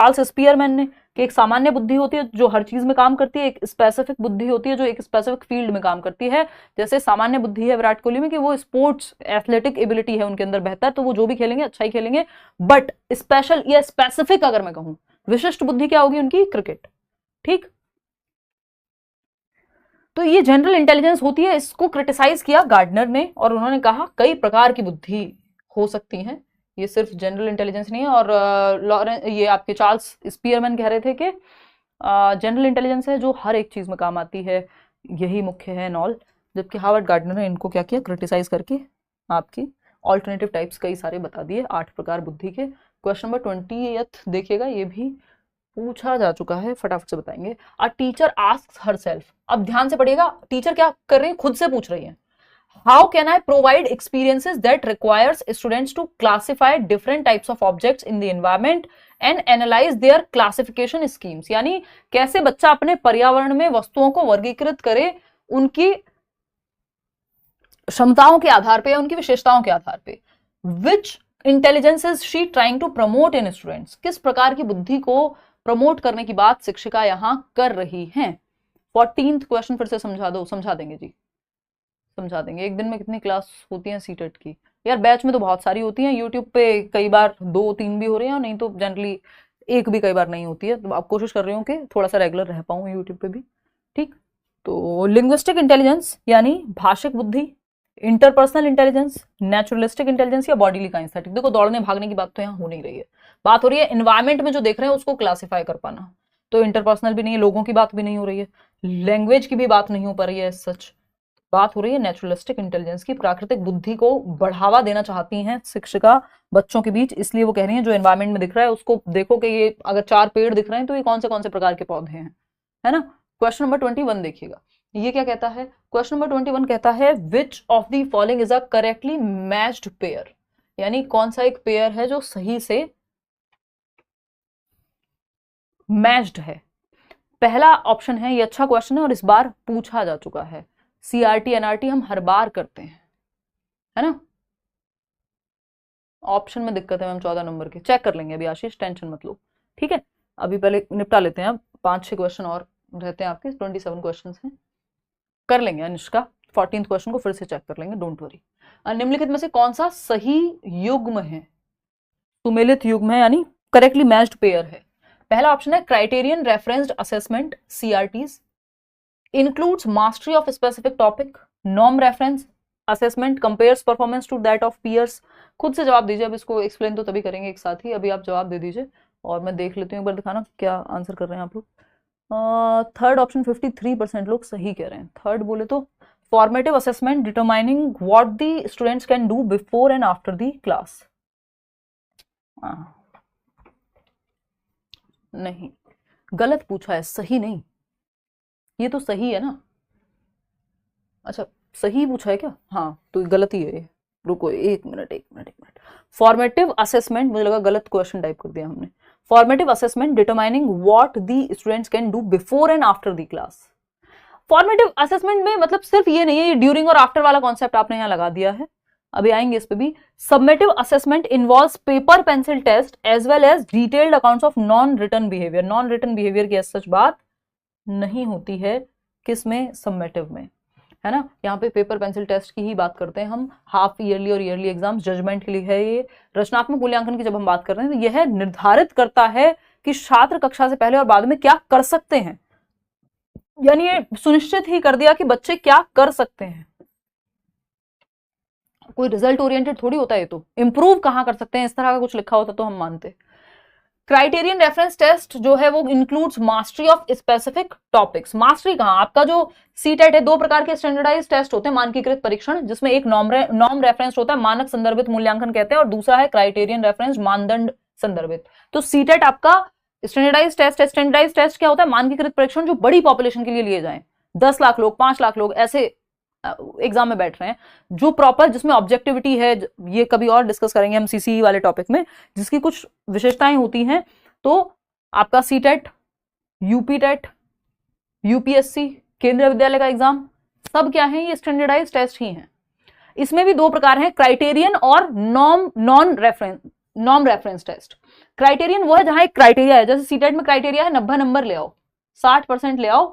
Charles Spearman ने कि एक सामान्य बुद्धि होती है जो हर चीज में काम करती है, एक स्पेसिफिक बुद्धि होती है जो एक स्पेसिफिक फील्ड में काम करती है। जैसे सामान्य बुद्धि है विराट कोहली में कि वो स्पोर्ट्स एथलेटिक एबिलिटी है उनके अंदर बेहतर, तो वो जो भी खेलेंगे अच्छा ही खेलेंगे। बट स्पेशल या स्पेसिफिक अगर मैं कहूं, विशिष्ट बुद्धि क्या होगी उनकी, क्रिकेट। ठीक, तो ये जनरल इंटेलिजेंस होती है। इसको क्रिटिसाइज किया गार्डनर ने और उन्होंने कहा कई प्रकार की बुद्धि हो सकती है, ये सिर्फ जनरल इंटेलिजेंस नहीं है। और ये आपके चार्ल्स स्पीयरमैन कह रहे थे कि जनरल इंटेलिजेंस है जो हर एक चीज में काम आती है, यही मुख्य है नॉल। जबकि हावर्ड गार्डनर ने इनको क्या किया, क्रिटिसाइज करके आपकी ऑल्टरनेटिव टाइप्स कई सारे बता दिए, 8 प्रकार बुद्धि के। क्वेश्चन नंबर 20 देखिएगा, ये भी पूछा जा चुका है, फटाफट से बताएंगे। अ टीचर आस्क्स हरसेल्फ, अब ध्यान से पढ़िएगा, टीचर क्या कर रही है, खुद से पूछ रही है। How can I provide experiences that requires students to classify different types of objects in the environment and analyse their classification schemes, यानी कैसे बच्चा अपने पर्यावरण में वस्तुओं को वर्गीकृत करे उनकी क्षमताओं के आधार पे या उनकी विशेषताओं के आधार पे। Which intelligence is she trying to promote in students, किस प्रकार की बुद्धि को प्रमोट करने की बात शिक्षिका यहां कर रही हैं। 14th क्वेश्चन फिर से समझा दो, समझा देंगे जी, समझा देंगे। एक दिन में कितनी क्लास होती है सीटेट की, यार बैच में तो बहुत सारी होती हैं, यूट्यूब पे कई बार 2-3 भी हो रही हैं, और नहीं तो जनरली एक भी कई बार नहीं होती है। तो आप कोशिश कर रही हूँ कि थोड़ा सा रेगुलर रह पाऊँ यूट्यूब पे भी। ठीक, तो लिंग्विस्टिक इंटेलिजेंस यानी भाषिक बुद्धि, इंटरपर्सनल इंटेलिजेंस, नेचुरलिस्टिक इंटेलिजेंस या बॉडीली काइनेस्थेटिक। देखो दौड़ने भागने की बात तो यहाँ हो नहीं रही है, बात हो रही है एनवायरमेंट में जो देख रहे हैं उसको क्लासिफाई कर पाना। तो इंटरपर्सनल भी नहीं है, लोगों की बात भी नहीं हो रही है, लैंग्वेज की भी बात नहीं हो पा रही है, सच बात हो रही है नेचुरलिस्टिक इंटेलिजेंस की। प्राकृतिक बुद्धि को बढ़ावा देना चाहती हैं शिक्षिका बच्चों के बीच, इसलिए वो कह रही हैं जो एनवायरमेंट में दिख रहा है उसको देखो कि ये अगर 4 पेड़ दिख रहे हैं तो ये कौन से प्रकार के पौधे हैं, है ना। क्वेश्चन नंबर 21 देखिएगा, ये क्या कहता है। क्वेश्चन नंबर 21 कहता है which of the following is a correctly matched pair, यानी कौन सा एक पेयर है जो सही से मैच्ड है। पहला ऑप्शन है, ये अच्छा क्वेश्चन है और इस बार पूछा जा चुका है, सीआरटी एनआरटी हम हर बार करते हैं, है ना। ऑप्शन में दिक्कत है मैम, 14 नंबर के चेक कर लेंगे अभी, आशीष टेंशन मत लो, ठीक है। अभी पहले निपटा लेते हैं, अब 5-6 क्वेश्चन और रहते हैं आपके, 27 क्वेश्चन हैं, कर लेंगे अनुष्का। 14th क्वेश्चन को फिर से चेक कर लेंगे, डोंट वरी। निम्नलिखित में से कौन सा सही युग्म है, सुमेलित युग्म है यानी करेक्टली मैच्ड पेयर है। पहला ऑप्शन है criterion referenced assessment, CRTs, includes mastery of specific topic, norm reference assessment, compares performance to that of peers। खुद से जवाब दीजिए, अब इसको एक्सप्लेन तो तभी करेंगे एक साथ ही, अभी आप जवाब दे दीजिए और मैं देख लेती हूँ एक बार, दिखाना क्या आंसर कर रहे हैं आप लोग। थर्ड ऑप्शन 53% लोग सही कह रहे हैं। थर्ड बोले तो formative assessment determining what the students can do before and after the class, नहीं गलत पूछा है, सही नहीं, ये तो सही है ना। अच्छा सही पूछा है क्या, हाँ तो गलत ही है ये, रुको एक मिनट। फॉर्मेटिव असेसमेंट, मुझे लगा गलत क्वेश्चन टाइप कर दिया हमने। Formative assessment determining what the students can do before and after the class. Formative assessment में मतलब सिर्फ ये नहीं है, ये ड्यूरिंग और आफ्टर वाला कॉन्सेप्ट आपने यहाँ लगा दिया है, अभी आएंगे इस पे भी। Summative assessment involves paper pencil test as well as detailed accounts of non written behaviour. Non written behaviour की सच बात नहीं होती है किसमें, सबमेटिव में, है ना। यहाँ पे पेपर पेंसिल टेस्ट की ही बात करते हैं हम, हाफ ईयरली और ईयरली एग्जाम्स जजमेंट के लिए है ये। रचनात्मक मूल्यांकन की जब हम बात कर रहे हैं तो यह निर्धारित करता है कि छात्र कक्षा से पहले और बाद में क्या कर सकते हैं, यानी ये सुनिश्चित ही कर दिया कि बच्चे क्या कर सकते हैं, कोई रिजल्ट ओरिएंटेड थोड़ी होता है, ये तो इंप्रूव कहाँ कर सकते हैं इस तरह का कुछ लिखा होता तो हम मानते। क्राइटेरियन रेफरेंस टेस्ट जो है वो includes mastery of specific topics. Mastery कहाँ, आपका जो सीटेट है, 2 प्रकार के स्टैंडर्डाइज टेस्ट होते हैं, मानकीकृत परीक्षण, जिसमें एक नॉर्म रेफरेंस होता है, मानक संदर्भित मूल्यांकन कहते हैं, और दूसरा है क्राइटेरियन रेफरेंस, मानदंड संदर्भित। तो सीटेट आपका स्टैंडर्डाइज टेस्ट है। स्टैंडर्डाइज टेस्ट क्या होता है, मानकीकृत परीक्षण जो बड़ी पॉपुलेशन के लिए लिए जाए, 10 लाख लोग, 5 लाख लोग ऐसे एग्जाम में बैठ रहे हैं, जो प्रॉपर जिसमें ऑब्जेक्टिविटी है, ये कभी और डिस्कस करेंगे हम सीसी वाले टॉपिक में, जिसकी कुछ विशेषताएं होती हैं। तो आपका सीटेट, यूपीटेट, यूपीएससी, केंद्रीय विद्यालय का एग्जाम, सब क्या है, ये स्टैंडर्डाइज टेस्ट ही हैं। इसमें भी 2 प्रकार हैं, क्राइटेरियन और नॉर्म रेफरेंस टेस्ट। क्राइटेरियन वो है जहां एक क्राइटेरिया है, जैसे सीटेट में क्राइटेरिया है 90 नंबर ले आओ, 60% ले आओ,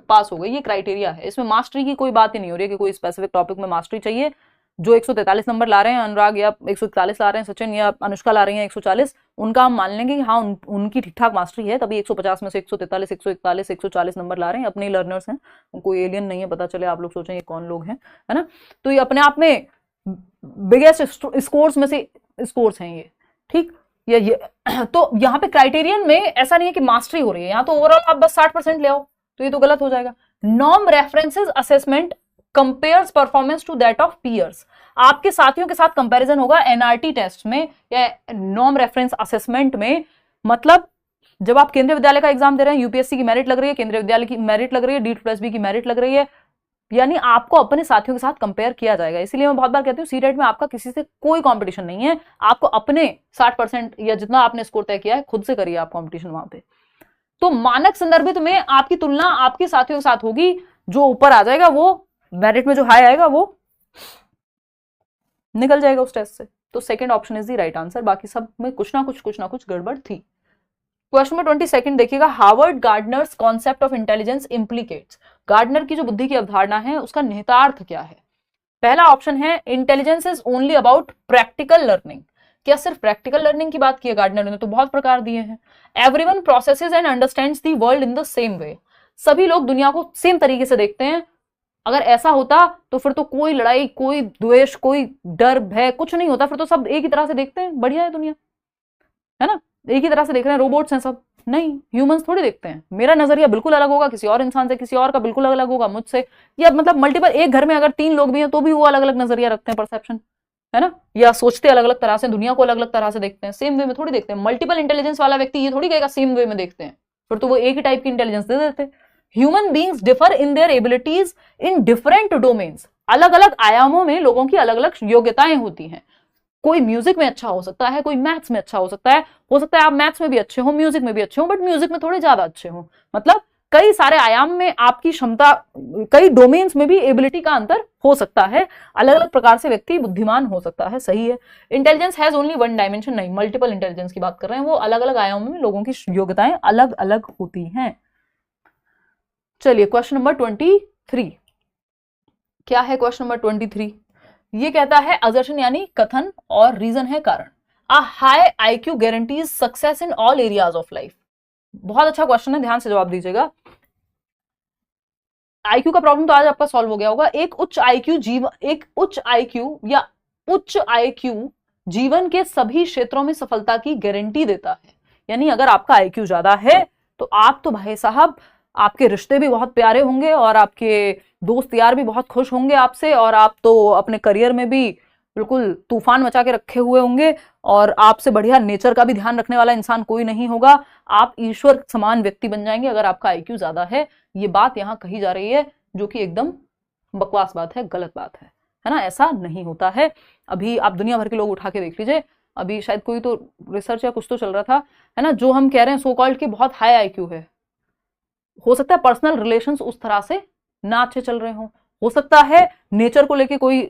पास हो गए, ये क्राइटेरिया है। इसमें मास्टरी की कोई बात ही नहीं हो रही है कि कोई स्पेसिफिक टॉपिक में मास्टरी चाहिए। जो 143 नंबर ला रहे हैं अनुराग, या 141 ला रहे हैं सचिन, या अनुष्का ला रही हैं 140, उनका हम मान लेंगे कि हाँ उनकी ठीक ठाक मास्टरी है, तभी 150 में से 143, 141, 140 नंबर ला रहे हैं। अपने लर्नर्स हैं, कोई एलियन नहीं है, पता चले आप लोग सोचें ये कौन लोग हैं, है ना। तो ये अपने आप में बिगेस्ट स्कोर्स में से स्कोर्स हैं ये, ठीक। ये तो यहाँ पे क्राइटेरियन में ऐसा नहीं है कि मास्टरी हो रही है, यहाँ तो ओवरऑल आप बस 60% ले आओ, तो ये तो गलत हो जाएगा। Norm references assessment compares performance to that of peers, आपके साथियों के साथ कंपैरिजन होगा एनआरटी टेस्ट में या नॉर्म रेफरेंस असेसमेंट में। मतलब जब आप केंद्रीय विद्यालय का एग्जाम दे रहे हैं, यूपीएससी की मेरिट लग रही है, केंद्रीय विद्यालय की मेरिट लग रही है, D2+B की मेरिट लग रही है, यानी आपको अपने साथियों के साथ कंपेयर किया जाएगा। इसीलिए मैं बहुत बार कहती हूँ सीटेट में आपका किसी से कोई कंपटीशन नहीं है, आपको अपने 60% या जितना आपने स्कोर तय किया है खुद से करिए आप कंपटीशन वहां पे। तो मानक संदर्भित में आपकी तुलना आपके साथियों के साथ होगी, जो ऊपर आ जाएगा वो मेरिट में जो हाई आएगा वो निकल जाएगा उस टेस्ट से। तो second option is the right answer, बाकी सब में कुछ ना कुछ गड़बड़ थी। क्वेश्चन नंबर 22 देखिएगा, Howard Gardner's concept of intelligence implicates, Gardner की जो बुद्धि की अवधारणा है उसका निहितार्थ क्या है। पहला ऑप्शन है intelligence is only about practical learning, क्या सिर्फ प्रैक्टिकल लर्निंग की बात की है गार्डनर ने, तो बहुत प्रकार दिए हैं। Everyone processes and understands the world in the same way, सभी लोग दुनिया को सेम तरीके से देखते हैं। अगर ऐसा होता तो फिर तो कोई लड़ाई, कोई द्वेष, कोई डर भय कुछ नहीं होता, फिर तो सब एक ही तरह से देखते हैं, बढ़िया है दुनिया, है ना, एक ही तरह से देख रहे हैं, रोबोट्स हैं सब, नहीं ह्यूमंस थोड़ी देखते हैं। मेरा नजरिया बिल्कुल अलग होगा किसी और इंसान से, किसी और का बिल्कुल अलग होगा मुझसे, या मतलब मल्टीपल, एक घर में अगर 3 लोग भी हैं तो भी वो अलग अलग नजरिया रखते हैं, परसेप्शन, है ना, या सोचते अलग अलग तरह से, दुनिया को अलग अलग तरह से देखते हैं, सेम वे में थोड़ी देखते हैं। मल्टीपल इंटेलिजेंस वाला व्यक्ति ये थोड़ी कहेगा सेम वे में देखते हैं, फिर तो वो एक ही टाइप की इंटेलिजेंस दे देते। Human beings differ in their abilities in different domains, अलग अलग आयामों में लोगों की अलग अलग योग्यताएं होती हैं। कोई म्यूजिक में अच्छा हो सकता है, कोई मैथ्स में अच्छा हो सकता है आप मैथ्स में भी अच्छे हो, म्यूजिक में भी अच्छे हो, बट म्यूजिक में थोड़े ज्यादा अच्छे हो। मतलब कई सारे आयाम में आपकी क्षमता, कई डोमेन्स में भी एबिलिटी का अंतर हो सकता है, अलग अलग प्रकार से व्यक्ति बुद्धिमान हो सकता है, सही है। Intelligence has only one dimension, नहीं, मल्टीपल इंटेलिजेंस की बात कर रहे हैं, वो अलग अलग आयामों में लोगों की योग्यताएं अलग अलग होती हैं। चलिए क्वेश्चन नंबर 23 क्या है। क्वेश्चन नंबर 23 ये कहता है असर्शन यानी कथन और रीजन है कारण। A high IQ guarantees success in all areas of life. बहुत अच्छा क्वेश्चन है, ध्यान से जवाब दीजिएगा। आईक्यू का प्रॉब्लम तो आज आपका सॉल्व हो गया होगा। एक उच्च आईक्यू जीवन के सभी क्षेत्रों में सफलता की गारंटी देता है। यानी अगर आपका आईक्यू ज्यादा है तो आप तो भाई साहब, आपके रिश्ते भी बहुत प्यारे होंगे और आपके दोस्त यार भी बहुत खुश होंगे आपसे, और आप तो अपने करियर में भी बिल्कुल तूफान मचा के रखे हुए होंगे, और आपसे बढ़िया नेचर का भी ध्यान रखने वाला इंसान कोई नहीं होगा। आप ईश्वर समान व्यक्ति बन जाएंगे अगर आपका आईक्यू ज्यादा है। ये बात यहाँ कही जा रही है, जो कि एकदम बकवास बात है, गलत बात है ना, ऐसा नहीं होता है। अभी आप दुनिया भर के लोग उठा के देख लीजिए, अभी शायद कोई तो रिसर्च या कुछ तो चल रहा था, है ना, जो हम कह रहे हैं सो कॉल्ड कि बहुत हाई आईक्यू है, हो सकता है पर्सनल रिलेशंस उस तरह से ना अच्छे चल रहे हो सकता है नेचर को लेके कोई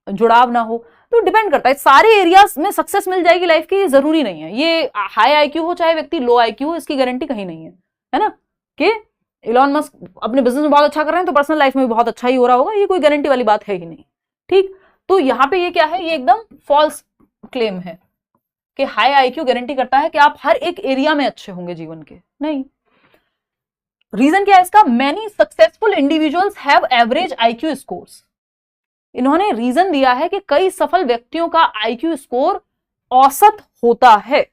जुड़ाव ना हो, तो डिपेंड करता है। सारे एरियाज में सक्सेस मिल जाएगी लाइफ की जरूरी नहीं है। ये हाई आईक्यू हो चाहे व्यक्ति लो आईक्यू हो, इसकी गारंटी कहीं नहीं है ना, कि इलॉन मस्क अपने बिजनेस में बहुत अच्छा कर रहे हैं तो पर्सनल लाइफ में भी बहुत अच्छा ही हो रहा होगा, ये कोई गारंटी वाली बात है ही नहीं, ठीक। तो यहाँ पे ये क्या है, ये एकदम फॉल्स क्लेम है कि हाई आईक्यू गारंटी करता है कि आप हर एक एरिया में अच्छे होंगे जीवन के, नहीं। रीजन क्या है इसका, many successful individuals have average IQ scores. इन्होंने रीजन दिया है कि कई सफल व्यक्तियों का आईक्यू स्कोर औसत होता है।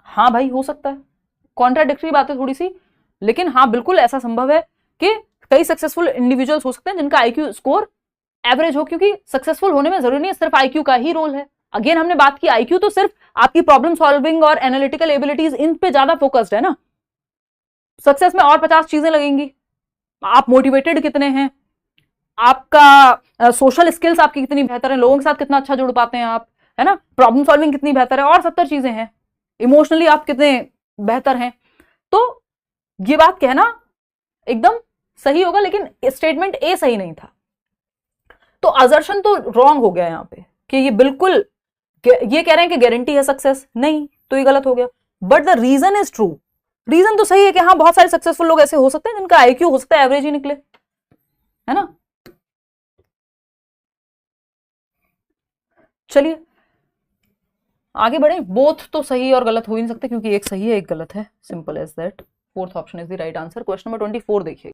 हाँ भाई हो सकता है, कॉन्ट्राडिक्टरी बात है थोड़ी सी, लेकिन हाँ बिल्कुल ऐसा संभव है कि कई सक्सेसफुल इंडिविजुअल्स हो सकते हैं जिनका आईक्यू स्कोर एवरेज हो, क्योंकि सक्सेसफुल होने में जरूरी नहीं है सिर्फ आईक्यू का ही रोल है। अगेन हमने बात की आईक्यू तो सिर्फ आपकी प्रॉब्लम सॉल्विंग और एनालिटिकल एबिलिटीज इन पे ज्यादा फोकस्ड है ना, सक्सेस में और 50 चीजें लगेंगी। आप मोटिवेटेड कितने हैं, आपका सोशल स्किल्स आपकी कितनी बेहतर है, लोगों के साथ कितना अच्छा जुड़ पाते हैं आप, है ना, प्रॉब्लम सॉल्विंग कितनी बेहतर है, और 70 चीजें हैं, इमोशनली आप कितने बेहतर हैं। तो ये बात कहना एकदम सही होगा, लेकिन स्टेटमेंट ए सही नहीं था। तो असर्शन तो रॉन्ग हो गया यहां पे कि ये बिल्कुल ये कह रहे हैं कि गारंटी है सक्सेस, नहीं, तो ये गलत हो गया। But the reason is true, reason तो सही है कि हाँ बहुत सारे सक्सेसफुल लोग ऐसे हो सकते हैं जिनका आईक्यू हो सकता है एवरेज ही निकले, है ना। चलिए आगे बढ़े। बोथ तो सही और गलत हो ही नहीं सकते क्योंकि एक सही है एक गलत है, simple as that. Fourth option is the right answer. Question number 24 देखिए।